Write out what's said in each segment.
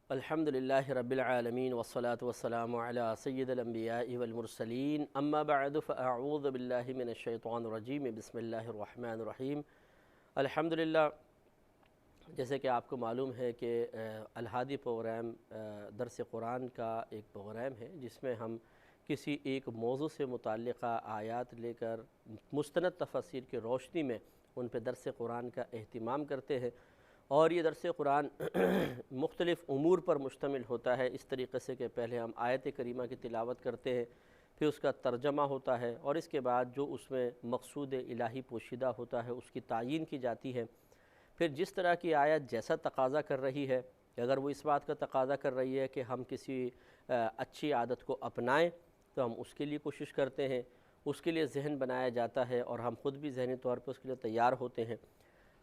الحمدللہ رب العالمین والصلاة والسلام علی سید الانبیاء والمرسلین اما بعد فاعوذ باللہ من الشیطان الرجیم بسم اللہ الرحمن الرحیم۔ الحمدللہ، جیسے کہ آپ کو معلوم ہے کہ الہادی پروگرام درس قرآن کا ایک پروگرام ہے جس میں ہم کسی ایک موضوع سے متعلقہ آیات لے کر مستند تفاسیر کی روشنی میں ان پہ درس قرآن کا اہتمام کرتے ہیں، اور یہ درس قرآن مختلف امور پر مشتمل ہوتا ہے، اس طریقے سے کہ پہلے ہم آیت کریمہ کی تلاوت کرتے ہیں، پھر اس کا ترجمہ ہوتا ہے، اور اس کے بعد جو اس میں مقصود الہی پوشیدہ ہوتا ہے اس کی تعیین کی جاتی ہے۔ پھر جس طرح کی آیت جیسا تقاضا کر رہی ہے، اگر وہ اس بات کا تقاضا کر رہی ہے کہ ہم کسی اچھی عادت کو اپنائیں تو ہم اس کے لیے کوشش کرتے ہیں، اس کے لیے ذہن بنایا جاتا ہے اور ہم خود بھی ذہنی طور پر اس کے لیے تیار ہوتے ہیں۔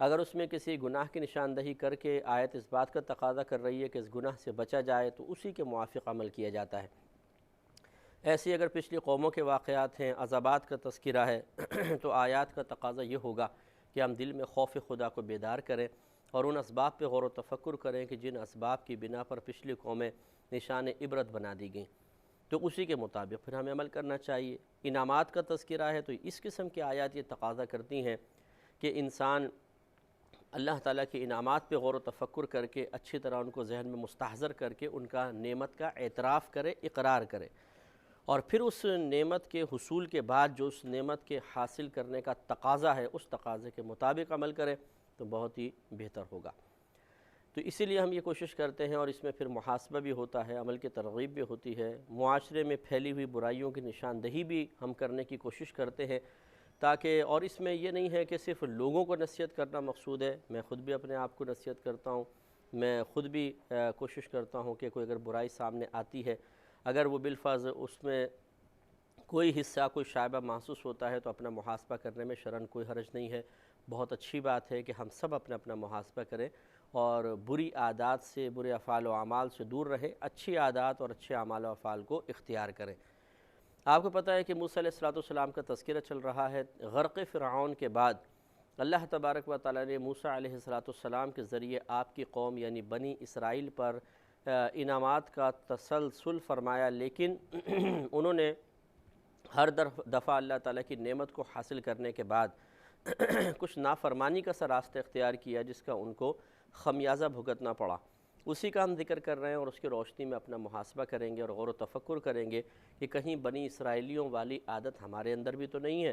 اگر اس میں کسی گناہ کی نشاندہی کر کے آیت اس بات کا تقاضا کر رہی ہے کہ اس گناہ سے بچا جائے تو اسی کے موافق عمل کیا جاتا ہے۔ ایسی اگر پچھلی قوموں کے واقعات ہیں، عذابات کا تذکرہ ہے تو آیات کا تقاضا یہ ہوگا کہ ہم دل میں خوف خدا کو بیدار کریں اور ان اسباب پہ غور و تفکر کریں کہ جن اسباب کی بنا پر پچھلی قومیں نشان عبرت بنا دی گئیں، تو اسی کے مطابق پھر ہمیں عمل کرنا چاہیے۔ انعامات کا تذکرہ ہے تو اس قسم کی آیات یہ تقاضا کرتی ہیں کہ انسان اللہ تعالیٰ کے انعامات پہ غور و تفکر کر کے اچھی طرح ان کو ذہن میں مستحضر کر کے ان کا نعمت کا اعتراف کرے، اقرار کرے، اور پھر اس نعمت کے حصول کے بعد جو اس نعمت کے حاصل کرنے کا تقاضا ہے اس تقاضے کے مطابق عمل کرے تو بہت ہی بہتر ہوگا۔ تو اسی لیے ہم یہ کوشش کرتے ہیں، اور اس میں پھر محاسبہ بھی ہوتا ہے، عمل کی ترغیب بھی ہوتی ہے، معاشرے میں پھیلی ہوئی برائیوں کی نشاندہی بھی ہم کرنے کی کوشش کرتے ہیں تاکہ، اور اس میں یہ نہیں ہے کہ صرف لوگوں کو نصیحت کرنا مقصود ہے، میں خود بھی اپنے آپ کو نصیحت کرتا ہوں، میں خود بھی کوشش کرتا ہوں کہ کوئی اگر برائی سامنے آتی ہے، اگر وہ بالفرض اس میں کوئی حصہ کوئی شائبہ محسوس ہوتا ہے تو اپنا محاسبہ کرنے میں شرعاً کوئی حرج نہیں ہے۔ بہت اچھی بات ہے کہ ہم سب اپنا محاسبہ کریں اور بری عادات سے، برے افعال و اعمال سے دور رہیں، اچھی عادات اور اچھے اعمال و افعال کو اختیار کریں۔ آپ کو پتہ ہے کہ موسیٰ علیہ السلام کا تذکرہ چل رہا ہے۔ غرق فرعون کے بعد اللہ تبارک و تعالیٰ نے موسیٰ علیہ السلام کے ذریعے آپ کی قوم یعنی بنی اسرائیل پر انعامات کا تسلسل فرمایا، لیکن انہوں نے ہر دفعہ اللہ تعالیٰ کی نعمت کو حاصل کرنے کے بعد کچھ نافرمانی کا سا راستہ اختیار کیا جس کا ان کو خمیازہ بھگتنا پڑا۔ اسی کا ہم ذکر کر رہے ہیں اور اس کی روشنی میں اپنا محاسبہ کریں گے اور غور و تفکر کریں گے کہ کہیں بنی اسرائیلیوں والی عادت ہمارے اندر بھی تو نہیں ہے۔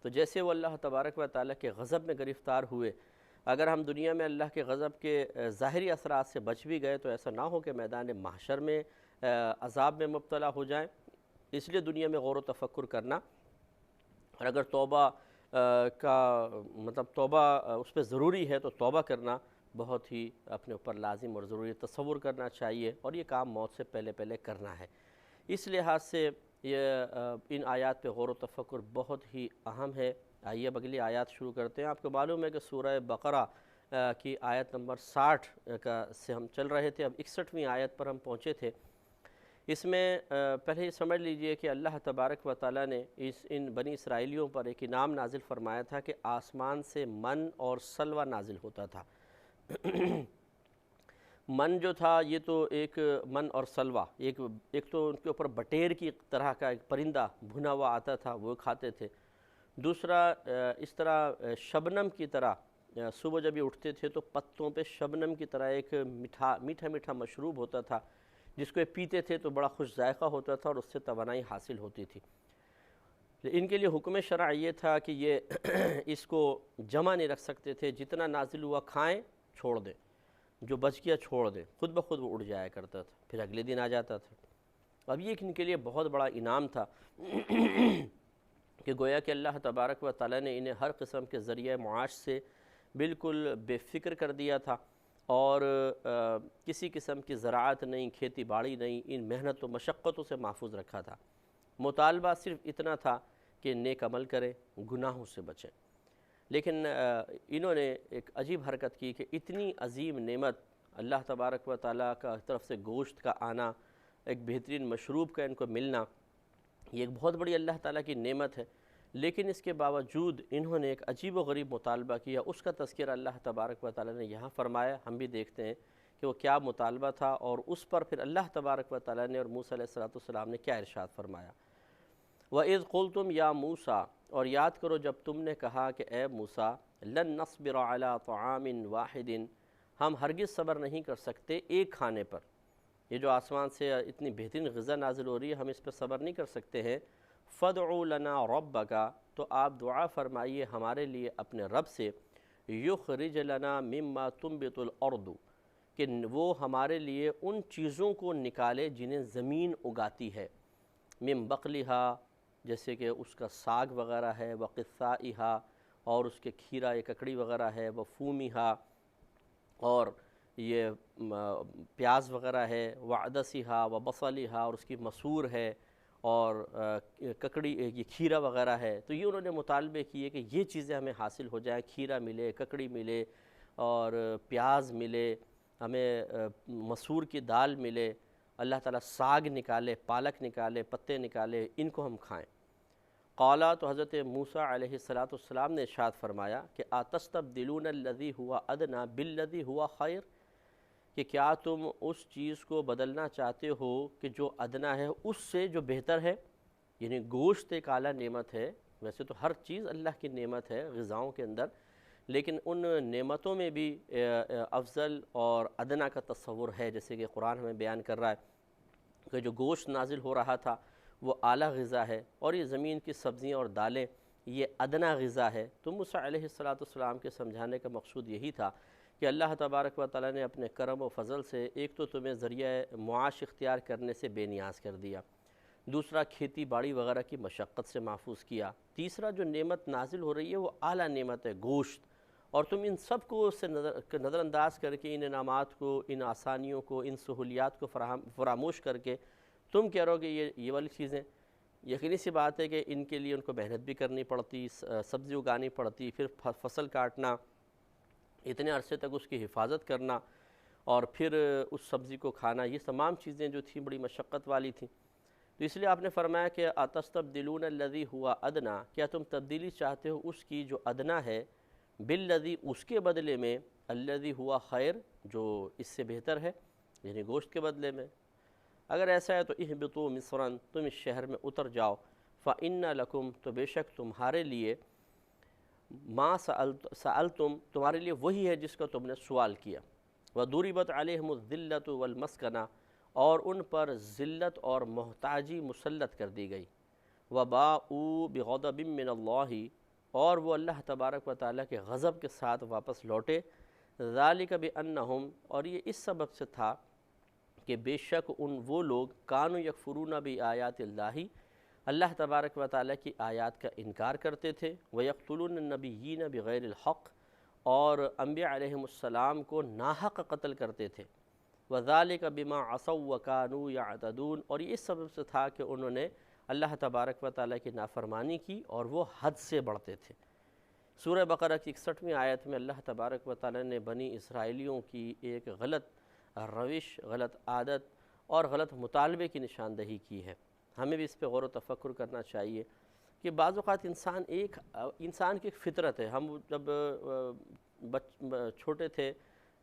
تو جیسے وہ اللہ تبارک و تعالیٰ کے غضب میں گرفتار ہوئے، اگر ہم دنیا میں اللہ کے غضب کے ظاہری اثرات سے بچ بھی گئے تو ایسا نہ ہو کہ میدان محشر میں عذاب میں مبتلا ہو جائیں۔ اس لیے دنیا میں غور و تفکر کرنا، اور اگر توبہ توبہ اس پہ ضروری ہے تو توبہ کرنا بہت ہی اپنے اوپر لازم اور ضروری تصور کرنا چاہیے، اور یہ کام موت سے پہلے کرنا ہے۔ اس لحاظ سے یہ ان آیات پہ غور و تفکر بہت ہی اہم ہے۔ آئیے اب اگلی آیات شروع کرتے ہیں۔ آپ کو معلوم ہے کہ سورہ بقرہ کی آیت نمبر 60 سے ہم چل رہے تھے، اب 61ویں آیت پر ہم پہنچے تھے۔ اس میں پہلے یہ سمجھ لیجئے کہ اللہ تبارک و تعالیٰ نے ان بنی اسرائیلیوں پر ایک انعام نازل فرمایا تھا کہ آسمان سے من اور سلوہ نازل ہوتا تھا۔ من جو تھا یہ تو ایک من اور سلوہ، ایک تو ان کے اوپر بٹیر کی طرح کا ایک پرندہ بھنا ہوا آتا تھا، وہ کھاتے تھے۔ دوسرا اس طرح شبنم کی طرح صبح جب یہ اٹھتے تھے تو پتوں پہ شبنم کی طرح ایک میٹھا مشروب ہوتا تھا جس کو یہ پیتے تھے تو بڑا خوش ذائقہ ہوتا تھا اور اس سے توانائی حاصل ہوتی تھی۔ ان کے لیے حکم شرع یہ تھا کہ یہ اس کو جمع نہیں رکھ سکتے تھے، جتنا نازل ہوا کھائیں چھوڑ دیں، جو بچ گیا چھوڑ دیں، خود بخود وہ اڑ جایا کرتا تھا، پھر اگلے دن آ جاتا تھا۔ اب یہ ان کے لیے بہت بڑا انعام تھا کہ گویا کہ اللہ تبارک و تعالیٰ نے انہیں ہر قسم کے ذریعہ معاش سے بالکل بے فکر کر دیا تھا، اور کسی قسم کی زراعت نہیں، کھیتی باڑی نہیں، ان محنت و مشقتوں سے محفوظ رکھا تھا۔ مطالبہ صرف اتنا تھا کہ نیک عمل کریں، گناہوں سے بچیں۔ لیکن انہوں نے ایک عجیب حرکت کی کہ اتنی عظیم نعمت اللہ تبارک و تعالیٰ کا طرف سے گوشت کا آنا، ایک بہترین مشروب کا ان کو ملنا، یہ ایک بہت بڑی اللہ تعالیٰ کی نعمت ہے، لیکن اس کے باوجود انہوں نے ایک عجیب و غریب مطالبہ کیا۔ اس کا تذکرہ اللہ تبارک و تعالیٰ نے یہاں فرمایا۔ ہم بھی دیکھتے ہیں کہ وہ کیا مطالبہ تھا، اور اس پر پھر اللہ تبارک و تعالیٰ نے اور موسیٰ علیہ السلام نے کیا ارشاد فرمایا۔ وَإِذْ قُلْتُمْ يَا مُوسَىٰ، اور یاد کرو جب تم نے کہا کہ اے موسیٰ، لَن نَصْبِرَ عَلَىٰ طَعَامٍ وَاحِدٍ، ہم ہرگز صبر نہیں کر سکتے ایک کھانے پر، یہ جو آسمان سے اتنی بہترین غذا نازل ہو رہی ہے ہم اس پر صبر نہیں کر سکتے ہیں۔ فَادْعُ لَنَا رَبَّكَ، تو آپ دعا فرمائیے ہمارے لیے اپنے رب سے، يُخْرِجْ لَنَا مِمَّا تُنبِتُ الْأَرْضُ، کہ وہ ہمارے لیے ان چیزوں کو نکالے جنہیں زمین اگاتی ہے، من بقلہا، جیسے کہ اس کا ساگ وغیرہ ہے، وقثائہا، اور اس کے کھیرا یا ککڑی وغیرہ ہے، وفومہا، اور یہ پیاز وغیرہ ہے، وعدسہا وبصلہا، اور اس کی مسور ہے، اور ککڑی یہ کھیرا وغیرہ ہے۔ تو یہ انہوں نے مطالبے کیے کہ یہ چیزیں ہمیں حاصل ہو جائیں، کھیرا ملے، ککڑی ملے، اور پیاز ملے، ہمیں مسور کی دال ملے، اللہ تعالیٰ ساگ نکالے، پالک نکالے، پتے نکالے، ان کو ہم کھائیں۔ قالا، تو حضرت موسیٰ علیہ السلام نے ارشاد فرمایا کہ اتستبدلون الذی ہوا ادنی بالذی ہوا خیر، کہ کیا تم اس چیز کو بدلنا چاہتے ہو کہ جو ادنا ہے اس سے جو بہتر ہے، یعنی گوشت ایک اعلیٰ نعمت ہے، ویسے تو ہر چیز اللہ کی نعمت ہے غذاؤں کے اندر، لیکن ان نعمتوں میں بھی افضل اور ادنا کا تصور ہے، جیسے کہ قرآن ہمیں بیان کر رہا ہے کہ جو گوشت نازل ہو رہا تھا وہ اعلیٰ غذا ہے، اور یہ زمین کی سبزیاں اور دالیں یہ ادنا غذا ہے۔ تو موسیٰ علیہ السلام کے سمجھانے کا مقصود یہی تھا کہ اللہ تبارک و تعالیٰ نے اپنے کرم و فضل سے ایک تو تمہیں ذریعہ معاش اختیار کرنے سے بے نیاز کر دیا، دوسرا کھیتی باڑی وغیرہ کی مشقت سے محفوظ کیا، تیسرا جو نعمت نازل ہو رہی ہے وہ اعلیٰ نعمت ہے گوشت، اور تم ان سب کو سے نظر انداز کر کے، ان انعامات کو، ان آسانیوں کو، ان سہولیات کو فراموش کر کے تم کہہ رہو ہو کہ یہ والی چیزیں، یقینی سی بات ہے کہ ان کے لیے ان کو محنت بھی کرنی پڑتی، سبزی اگانی پڑتی، پھر فصل کاٹنا، اتنے عرصے تک اس کی حفاظت کرنا، اور پھر اس سبزی کو کھانا، یہ تمام چیزیں جو تھیں بڑی مشقت والی تھیں۔ تو اس لیے آپ نے فرمایا کہ اتستبدلون الذی ہوا ادنا، کیا تم تبدیلی چاہتے ہو اس کی جو ادنا ہے، بالذی، اس کے بدلے میں، الذی ہوا خیر، جو اس سے بہتر ہے، یعنی گوشت کے بدلے میں۔ اگر ایسا ہے تو اہبطوا مصرا، تم اس شہر میں اتر جاؤ، فإن لکم، تو بے شک تمہارے لیے، ما سألتم، تمہارے لیے وہی ہے جس کا تم نے سوال کیا، وضربت علیہم الذلۃ والمسکنہ، اور ان پر ذلت اور محتاجی مسلط کر دی گئی، وباءوا بغضب من اللہ، اور وہ اللہ تبارک و تعالیٰ کے غضب کے ساتھ واپس لوٹے، ذالک بانہم، اور یہ اس سبب سے تھا کہ بے شک وہ لوگ کانوا یکفرون بآیات اللہ، اللہ تبارک و تعالیٰ کی آیات کا انکار کرتے تھے، وَيَقْتُلُونَ النَّبِيِّينَ بِغَيْرِ الْحَقِّ، اور انبیاء علیہم السلام کو ناحق قتل کرتے تھے، وَذَلِكَ بِمَا عَصَوْا وَكَانُوا يَعْتَدُونَ، اور یہ اس سبب سے تھا کہ انہوں نے اللہ تبارک و تعالیٰ کی نافرمانی کی اور وہ حد سے بڑھتے تھے۔ سورہ بقرہ کی 61ویں آیت میں اللہ تبارک و تعالیٰ نے بنی اسرائیلیوں کی ایک غلط روش، غلط عادت اور غلط مطالبے کی نشاندہی کی ہے۔ ہمیں بھی اس پہ غور و تفکر کرنا چاہیے کہ بعض اوقات انسان کی ایک فطرت ہے۔ ہم جب چھوٹے تھے،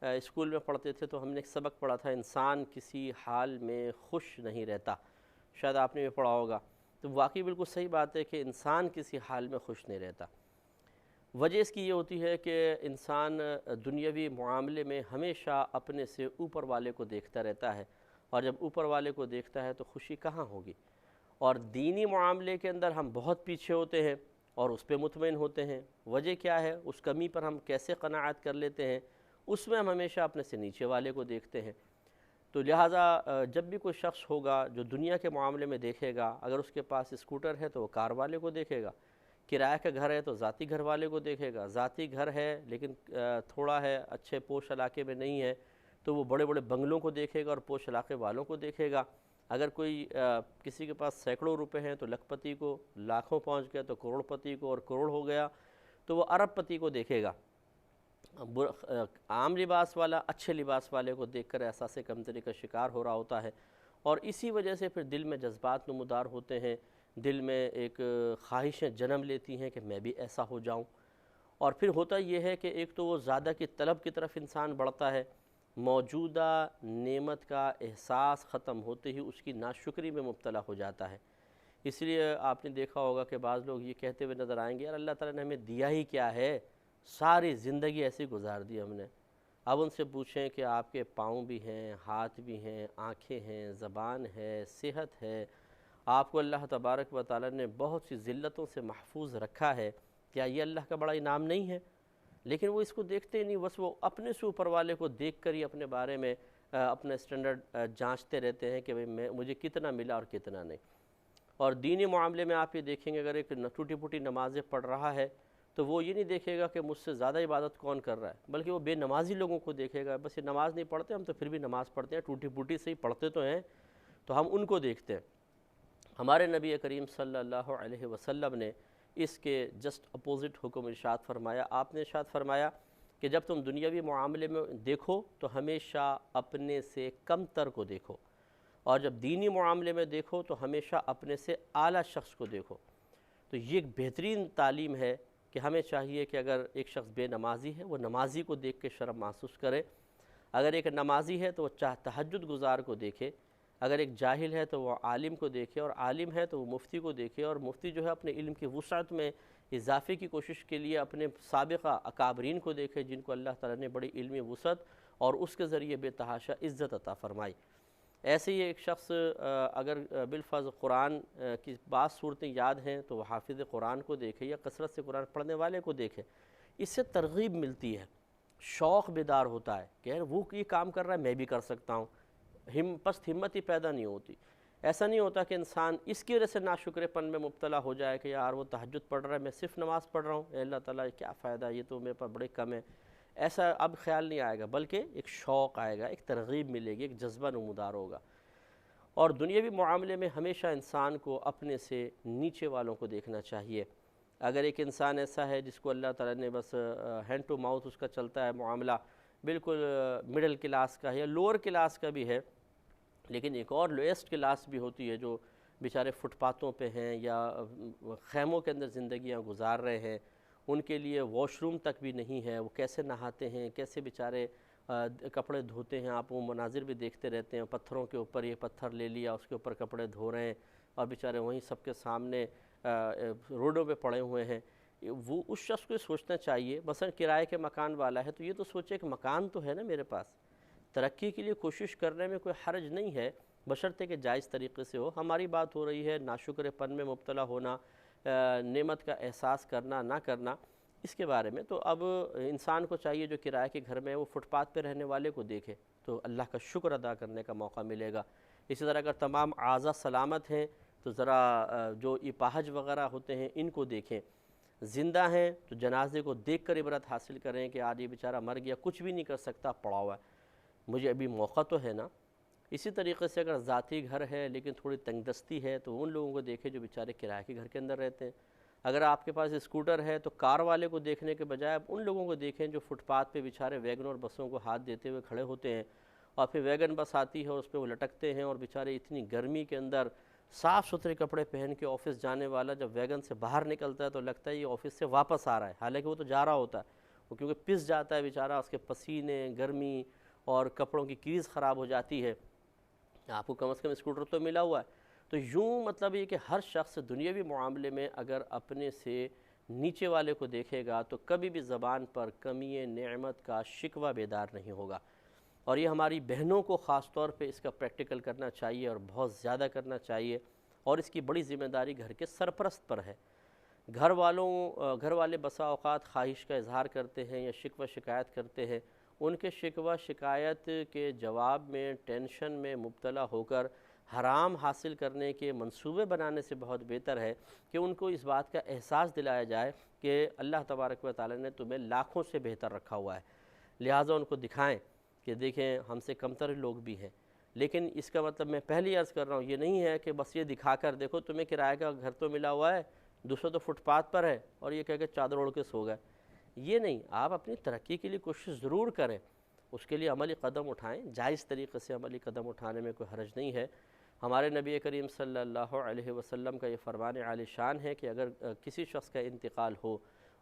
اسکول میں پڑھتے تھے، تو ہم نے ایک سبق پڑھا تھا، انسان کسی حال میں خوش نہیں رہتا، شاید آپ نے بھی پڑھا ہوگا۔ تو واقعی بالکل صحیح بات ہے کہ انسان کسی حال میں خوش نہیں رہتا۔ وجہ اس کی یہ ہوتی ہے کہ انسان دنیاوی معاملے میں ہمیشہ اپنے سے اوپر والے کو دیکھتا رہتا ہے، اور جب اوپر والے کو دیکھتا ہے تو خوشی کہاں ہوگی؟ اور دینی معاملے کے اندر ہم بہت پیچھے ہوتے ہیں اور اس پہ مطمئن ہوتے ہیں۔ وجہ کیا ہے؟ اس کمی پر ہم کیسے قناعت کر لیتے ہیں؟ اس میں ہم ہمیشہ اپنے سے نیچے والے کو دیکھتے ہیں۔ تو لہٰذا جب بھی کوئی شخص ہوگا جو دنیا کے معاملے میں دیکھے گا، اگر اس کے پاس اسکوٹر ہے تو وہ کار والے کو دیکھے گا، کرایہ کا گھر ہے تو ذاتی گھر والے کو دیکھے گا، ذاتی گھر ہے لیکن تھوڑا ہے، اچھے پوش علاقے میں نہیں ہے تو وہ بڑے بڑے بنگلوں کو دیکھے گا اور پوش علاقے والوں کو دیکھے گا۔ اگر کوئی کسی کے پاس سینکڑوں روپے ہیں تو لکھ پتی کو، لاکھوں پہنچ گیا تو کروڑ پتی کو، اور کروڑ ہو گیا تو وہ ارب پتی کو دیکھے گا۔ عام لباس والا اچھے لباس والے کو دیکھ کر احساس کمتری کا شکار ہو رہا ہوتا ہے، اور اسی وجہ سے پھر دل میں جذبات نمودار ہوتے ہیں، دل میں ایک خواہشیں جنم لیتی ہیں کہ میں بھی ایسا ہو جاؤں۔ اور پھر ہوتا یہ ہے کہ ایک تو وہ زیادہ کی طلب کی طرف انسان بڑھتا ہے، موجودہ نعمت کا احساس ختم ہوتے ہی اس کی ناشکری میں مبتلا ہو جاتا ہے۔ اس لیے آپ نے دیکھا ہوگا کہ بعض لوگ یہ کہتے ہوئے نظر آئیں گے، یار اللہ تعالیٰ نے ہمیں دیا ہی کیا ہے، ساری زندگی ایسی گزار دی ہم نے۔ اب ان سے پوچھیں کہ آپ کے پاؤں بھی ہیں، ہاتھ بھی ہیں، آنکھیں ہیں، زبان ہے، صحت ہے، آپ کو اللہ تبارک و تعالیٰ نے بہت سی ذلتوں سے محفوظ رکھا ہے، کیا یہ اللہ کا بڑا انعام نہیں ہے؟ لیکن وہ اس کو دیکھتے نہیں، بس وہ اپنے سے اوپر والے کو دیکھ کر ہی اپنے بارے میں اپنا اسٹینڈرڈ جانچتے رہتے ہیں کہ مجھے کتنا ملا اور کتنا نہیں۔ اور دینی معاملے میں آپ یہ دیکھیں گے، اگر ایک ٹوٹی پھوٹی نمازیں پڑھ رہا ہے تو وہ یہ نہیں دیکھے گا کہ مجھ سے زیادہ عبادت کون کر رہا ہے، بلکہ وہ بے نمازی لوگوں کو دیکھے گا، بس یہ نماز نہیں پڑھتے، ہم تو پھر بھی نماز پڑھتے ہیں، ٹوٹی پھوٹی سے ہی پڑھتے تو ہیں، تو ہم ان کو دیکھتے ہیں۔ ہمارے نبی کریم صلی اللہ علیہ وسلم نے اس کے جسٹ اپوزٹ حکم ارشاد فرمایا۔ آپ نے ارشاد فرمایا کہ جب تم دنیاوی معاملے میں دیکھو تو ہمیشہ اپنے سے کم تر کو دیکھو، اور جب دینی معاملے میں دیکھو تو ہمیشہ اپنے سے اعلیٰ شخص کو دیکھو۔ تو یہ ایک بہترین تعلیم ہے کہ ہمیں چاہیے کہ اگر ایک شخص بے نمازی ہے وہ نمازی کو دیکھ کے شرم محسوس کرے، اگر ایک نمازی ہے تو وہ تہجد گزار کو دیکھے، اگر ایک جاہل ہے تو وہ عالم کو دیکھے، اور عالم ہے تو وہ مفتی کو دیکھے، اور مفتی جو ہے اپنے علم کی وسعت میں اضافے کی کوشش کے لیے اپنے سابقہ اکابرین کو دیکھے جن کو اللہ تعالیٰ نے بڑی علمی وسعت اور اس کے ذریعے بے تحاشا عزت عطا فرمائی۔ ایسے ہی ایک شخص اگر بالفرض قرآن کی بعض صورتیں یاد ہیں تو وہ حافظ قرآن کو دیکھے یا کثرت سے قرآن پڑھنے والے کو دیکھے، اس سے ترغیب ملتی ہے، شوق بیدار ہوتا ہے کہ یار وہ یہ کام کر رہا ہے میں بھی کر سکتا ہوں، پست ہمت ہی پیدا نہیں ہوتی۔ ایسا نہیں ہوتا کہ انسان اس کی وجہ سے ناشکرے پن میں مبتلا ہو جائے کہ یار وہ تہجد پڑھ رہا ہے میں صرف نماز پڑھ رہا ہوں، اے اللہ تعالیٰ کیا فائدہ، یہ تو میرے پاس بڑے کم ہے، ایسا اب خیال نہیں آئے گا، بلکہ ایک شوق آئے گا، ایک ترغیب ملے گی، ایک جذبہ نمودار ہوگا۔ اور دنیاوی معاملے میں ہمیشہ انسان کو اپنے سے نیچے والوں کو دیکھنا چاہیے۔ اگر ایک انسان ایسا ہے جس کو اللہ تعالیٰ نے بس ہینڈ ٹو ماؤتھ اس کا چلتا ہے معاملہ، بالکل مڈل کلاس کا ہے یا لوور کلاس کا بھی ہے، لیکن ایک اور لویسٹ کلاس بھی ہوتی ہے جو بیچارے فٹ پاتھوں پہ ہیں یا خیموں کے اندر زندگیاں گزار رہے ہیں، ان کے لیے واش روم تک بھی نہیں ہے، وہ کیسے نہاتے ہیں، کیسے بیچارے کپڑے دھوتے ہیں، آپ وہ مناظر بھی دیکھتے رہتے ہیں، پتھروں کے اوپر یہ پتھر لے لیا اس کے اوپر کپڑے دھو رہے ہیں اور بیچارے وہیں سب کے سامنے روڈوں پہ پڑے ہوئے ہیں۔ وہ اس شخص کو سوچنا چاہیے، مثلا کرائے کے مکان والا ہے تو یہ تو سوچے کہ مکان تو ہے نا میرے پاس، ترقی کے لیے کوشش کرنے میں کوئی حرج نہیں ہے، بشرطے کہ جائز طریقے سے ہو۔ ہماری بات ہو رہی ہے ناشکر پن میں مبتلا ہونا، نعمت کا احساس کرنا نہ کرنا، اس کے بارے میں۔ تو اب انسان کو چاہیے جو کرائے کے گھر میں وہ فٹ پاتھ پہ رہنے والے کو دیکھے تو اللہ کا شکر ادا کرنے کا موقع ملے گا۔ اسی طرح اگر تمام اعضاء سلامت ہیں تو ذرا جو اپاہج وغیرہ ہوتے ہیں ان کو دیکھیں، زندہ ہیں تو جنازے کو دیکھ کر عبرت حاصل کریں کہ آج یہ بیچارہ مر گیا، کچھ بھی نہیں کر سکتا، پڑا ہوا ہے، مجھے ابھی موقع تو ہے نا۔ اسی طریقے سے اگر ذاتی گھر ہے لیکن تھوڑی تنگ دستی ہے تو ان لوگوں کو دیکھیں جو بیچارے کرائے کے گھر کے اندر رہتے ہیں۔ اگر آپ کے پاس اسکوٹر ہے تو کار والے کو دیکھنے کے بجائے آپ ان لوگوں کو دیکھیں جو فٹ پاتھ پہ بیچارے ویگن اور بسوں کو ہاتھ دیتے ہوئے کھڑے ہوتے ہیں، اور پھر ویگن بس آتی ہے اور اس پہ وہ لٹکتے ہیں، اور بیچارے اتنی گرمی کے اندر صاف ستھرے کپڑے پہن کے آفس جانے والا جب ویگن سے باہر نکلتا ہے تو لگتا ہے یہ آفس سے واپس آ رہا ہے، حالانکہ وہ تو جا رہا ہوتا ہے، وہ کیونکہ پس جاتا ہے بیچارہ، اس کے پسینے، گرمی اور کپڑوں کی کریز خراب ہو جاتی ہے۔ آپ کو کم از کم اسکوٹر تو ملا ہوا ہے۔ تو یوں مطلب یہ کہ ہر شخص دنیاوی معاملے میں اگر اپنے سے نیچے والے کو دیکھے گا تو کبھی بھی زبان پر کمی نعمت کا شکوہ بیدار نہیں ہوگا، اور یہ ہماری بہنوں کو خاص طور پہ اس کا پریکٹیکل کرنا چاہیے اور بہت زیادہ کرنا چاہیے، اور اس کی بڑی ذمہ داری گھر کے سرپرست پر ہے۔ گھر والے بسا اوقات خواہش کا اظہار کرتے ہیں یا شکوہ شکایت کرتے ہیں، ان کے شکوہ شکایت کے جواب میں ٹینشن میں مبتلا ہو کر حرام حاصل کرنے کے منصوبے بنانے سے بہت بہتر ہے کہ ان کو اس بات کا احساس دلایا جائے کہ اللہ تبارک و تعالی نے تمہیں لاکھوں سے بہتر رکھا ہوا ہے، لہٰذا ان کو دکھائیں کہ دیکھیں ہم سے کمتر لوگ بھی ہیں۔ لیکن اس کا مطلب میں پہلی عرض کر رہا ہوں یہ نہیں ہے کہ بس یہ دکھا کر دیکھو تمہیں کرائے کا گھر تو ملا ہوا ہے، دوسرا تو فٹ پاتھ پر ہے، اور یہ کہہ کہ چادر اوڑھ کے سو گئے، یہ نہیں۔ آپ اپنی ترقی کے لیے کوشش ضرور کریں، اس کے لیے عملی قدم اٹھائیں، جائز طریقے سے عملی قدم اٹھانے میں کوئی حرج نہیں ہے۔ ہمارے نبی کریم صلی اللہ علیہ وسلم کا یہ فرمان عالی شان ہے کہ اگر کسی شخص کا انتقال ہو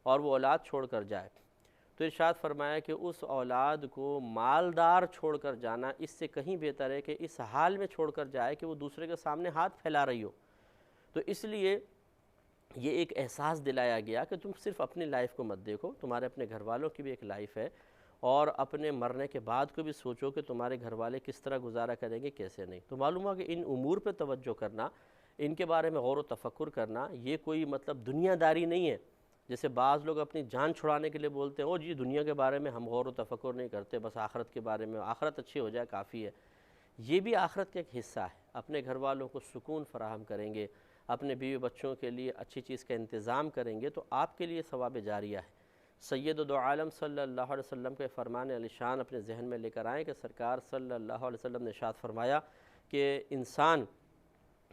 اور وہ اولاد چھوڑ کر جائے تو ارشاد فرمایا کہ اس اولاد کو مالدار چھوڑ کر جانا اس سے کہیں بہتر ہے کہ اس حال میں چھوڑ کر جائے کہ وہ دوسرے کے سامنے ہاتھ پھیلا رہی ہو۔ تو اس لیے یہ ایک احساس دلایا گیا کہ تم صرف اپنی لائف کو مت دیکھو، تمہارے اپنے گھر والوں کی بھی ایک لائف ہے، اور اپنے مرنے کے بعد کو بھی سوچو کہ تمہارے گھر والے کس طرح گزارا کریں گے، کیسے نہیں۔ تو معلوم ہوا کہ ان امور پہ توجہ کرنا، ان کے بارے میں غور و تفکر کرنا، یہ کوئی مطلب دنیا داری نہیں ہے۔ جیسے بعض لوگ اپنی جان چھڑانے کے لیے بولتے ہیں، او جی دنیا کے بارے میں ہم غور و تفکر نہیں کرتے، بس آخرت کے بارے میں، آخرت اچھی ہو جائے کافی ہے۔ یہ بھی آخرت کا ایک حصہ ہے۔ اپنے گھر والوں کو سکون فراہم کریں گے، اپنے بیوی بچوں کے لیے اچھی چیز کا انتظام کریں گے، تو آپ کے لیے ثواب جاریہ ہے۔ سید دو عالم صلی اللہ علیہ وسلم کے فرمان علی شان اپنے ذہن میں لے کر آئیں کہ سرکار صلی اللہ علیہ وسلم نے ارشاد فرمایا کہ انسان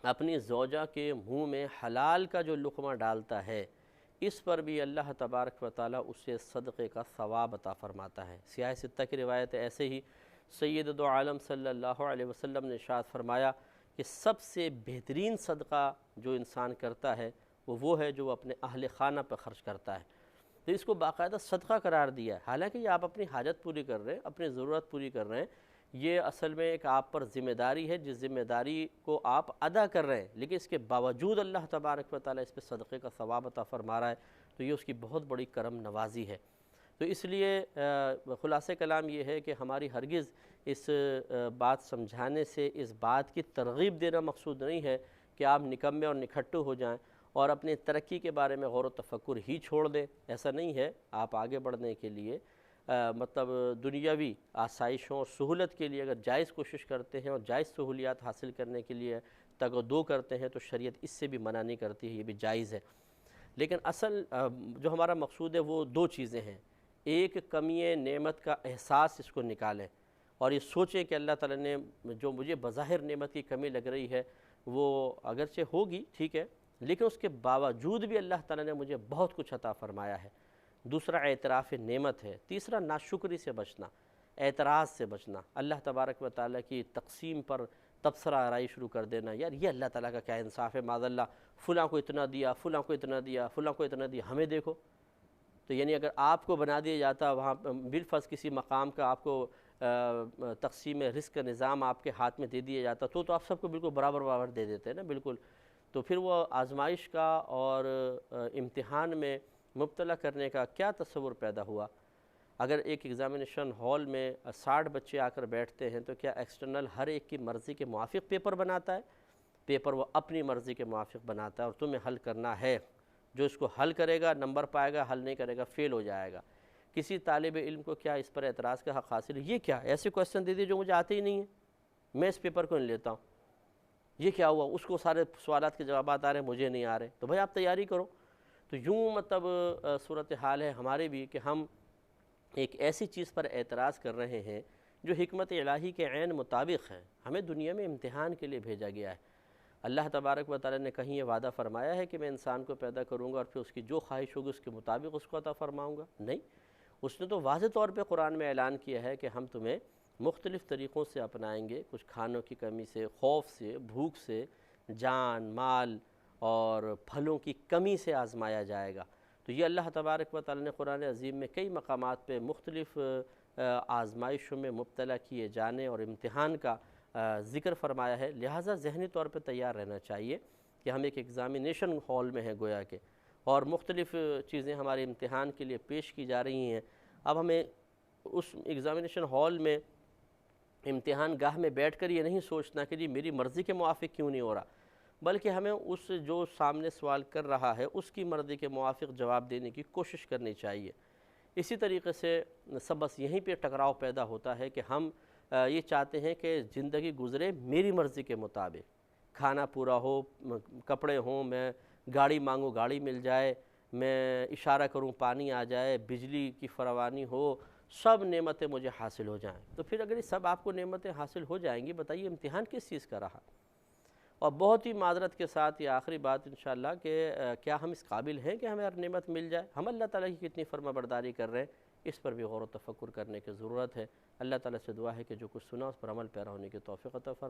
اپنی زوجہ کے منہ میں حلال کا جو لقمہ ڈالتا ہے، اس پر بھی اللہ تبارک و تعالیٰ اسے صدقے کا ثواب عطا فرماتا ہے۔ سیاہ ستہ کی روایت ہے۔ ایسے ہی سید دو عالم صلی اللہ علیہ وسلم نے ارشاد فرمایا کہ سب سے بہترین صدقہ جو انسان کرتا ہے وہ ہے جو اپنے اہل خانہ پہ خرچ کرتا ہے۔ تو اس کو باقاعدہ صدقہ قرار دیا ہے، حالانکہ یہ آپ اپنی حاجت پوری کر رہے ہیں، اپنی ضرورت پوری کر رہے ہیں، یہ اصل میں ایک آپ پر ذمہ داری ہے جس ذمہ داری کو آپ ادا کر رہے ہیں، لیکن اس کے باوجود اللہ تبارک و تعالیٰ اس پہ صدقے کا ثواب عطا فرما رہا ہے، تو یہ اس کی بہت بڑی کرم نوازی ہے۔ تو اس لیے خلاصہ کلام یہ ہے کہ ہماری ہرگز اس بات سمجھانے سے اس بات کی ترغیب دینا مقصود نہیں ہے کہ آپ نکمے اور نکھٹو ہو جائیں اور اپنی ترقی کے بارے میں غور و تفکر ہی چھوڑ دیں، ایسا نہیں ہے۔ آپ آگے بڑھنے کے لیے مطلب دنیاوی آسائشوں اور سہولت کے لیے اگر جائز کوشش کرتے ہیں اور جائز سہولیات حاصل کرنے کے لیے تگ و دو کرتے ہیں تو شریعت اس سے بھی منع نہیں کرتی ہے، یہ بھی جائز ہے۔ لیکن اصل جو ہمارا مقصود ہے وہ دو چیزیں ہیں۔ ایک کمی نعمت کا احساس اس کو نکالیں اور یہ سوچیں کہ اللہ تعالیٰ نے جو مجھے بظاہر نعمت کی کمی لگ رہی ہے وہ اگرچہ ہوگی ٹھیک ہے، لیکن اس کے باوجود بھی اللہ تعالیٰ نے مجھے بہت کچھ عطا فرمایا ہے۔ دوسرا اعتراف نعمت ہے۔ تیسرا ناشکری سے بچنا، اعتراض سے بچنا، اللہ تبارک و تعالیٰ کی تقسیم پر تبصرہ آرائی شروع کر دینا، یار یہ اللہ تعالیٰ کا کیا انصاف ہے، معاذ اللہ فلاں کو اتنا دیا، فلاں کو اتنا دیا، فلاں کو اتنا دیا، ہمیں دیکھو۔ تو یعنی اگر آپ کو بنا دیا جاتا وہاں بالفرض کسی مقام کا آپ کو تقسیم رزق کا نظام آپ کے ہاتھ میں دے دیا جاتا تو آپ سب کو بالکل برابر برابر دے دیتے ہیں نا، بالکل۔ تو پھر وہ آزمائش کا اور امتحان میں مبتلا کرنے کا کیا تصور پیدا ہوا؟ اگر ایک ایگزامینیشن ہال میں 60 بچے آ کر بیٹھتے ہیں تو کیا ایکسٹرنل ہر ایک کی مرضی کے موافق پیپر بناتا ہے؟ پیپر وہ اپنی مرضی کے موافق بناتا ہے اور تمہیں حل کرنا ہے۔ جو اس کو حل کرے گا نمبر پائے گا، حل نہیں کرے گا فیل ہو جائے گا۔ کسی طالب علم کو کیا اس پر اعتراض کا حق حاصل ہے؟ یہ کیا ایسے کویسچن دے دیے جو مجھے آتے ہی نہیں ہیں، میں اس پیپر کو نہیں لیتا ہوں، یہ کیا ہوا؟ اس کو سارے سوالات کے جوابات آ رہے ہیں، مجھے نہیں آ رہے۔ تو بھائی آپ تیاری کرو۔ تو یوں مطلب صورتحال ہے ہمارے بھی کہ ہم ایک ایسی چیز پر اعتراض کر رہے ہیں جو حکمت الہی کے عین مطابق ہے۔ ہمیں دنیا میں امتحان کے لیے بھیجا گیا ہے۔ اللہ تبارک و تعالیٰ نے کہیں یہ وعدہ فرمایا ہے کہ میں انسان کو پیدا کروں گا اور پھر اس کی جو خواہش ہوگی اس کے مطابق اس کو عطا فرماؤں گا؟ نہیں، اس نے تو واضح طور پہ قرآن میں اعلان کیا ہے کہ ہم تمہیں مختلف طریقوں سے اپنائیں گے، کچھ کھانوں کی کمی سے، خوف سے، بھوک سے، جان مال اور پھلوں کی کمی سے آزمایا جائے گا۔ تو یہ اللہ تبارک و تعالیٰ نے قرآن عظیم میں کئی مقامات پہ مختلف آزمائشوں میں مبتلا کیے جانے اور امتحان کا ذکر فرمایا ہے، لہٰذا ذہنی طور پہ تیار رہنا چاہیے کہ ہم ایک ایگزامینیشن ہال میں ہیں گویا کہ، اور مختلف چیزیں ہمارے امتحان کے لیے پیش کی جا رہی ہیں۔ اب ہمیں اس ایگزامینیشن ہال میں امتحان گاہ میں بیٹھ کر یہ نہیں سوچنا کہ جی میری مرضی کے موافق کیوں نہیں ہو رہا، بلکہ ہمیں اس جو سامنے سوال کر رہا ہے اس کی مرضی کے موافق جواب دینے کی کوشش کرنی چاہیے۔ اسی طریقے سے سب بس یہیں پہ ٹکراؤ پیدا ہوتا ہے کہ ہم یہ چاہتے ہیں کہ زندگی گزرے میری مرضی کے مطابق، کھانا پورا ہو، کپڑے ہوں، میں گاڑی مانگوں گاڑی مل جائے، میں اشارہ کروں پانی آ جائے، بجلی کی فراوانی ہو، سب نعمتیں مجھے حاصل ہو جائیں۔ تو پھر اگر یہ سب آپ کو نعمتیں حاصل ہو جائیں گی، بتائیے امتحان کس چیز کا رہا؟ اور بہت ہی معذرت کے ساتھ یہ آخری بات انشاءاللہ کہ کیا ہم اس قابل ہیں کہ ہمیں ہر نعمت مل جائے؟ ہم اللہ تعالیٰ کی کتنی فرما برداری کر رہے ہیں، اس پر بھی غور و تفکر کرنے کی ضرورت ہے۔ اللہ تعالیٰ سے دعا ہے کہ جو کچھ سنا اس پر عمل پیرا ہونے کی توفیق عطا فرمائے۔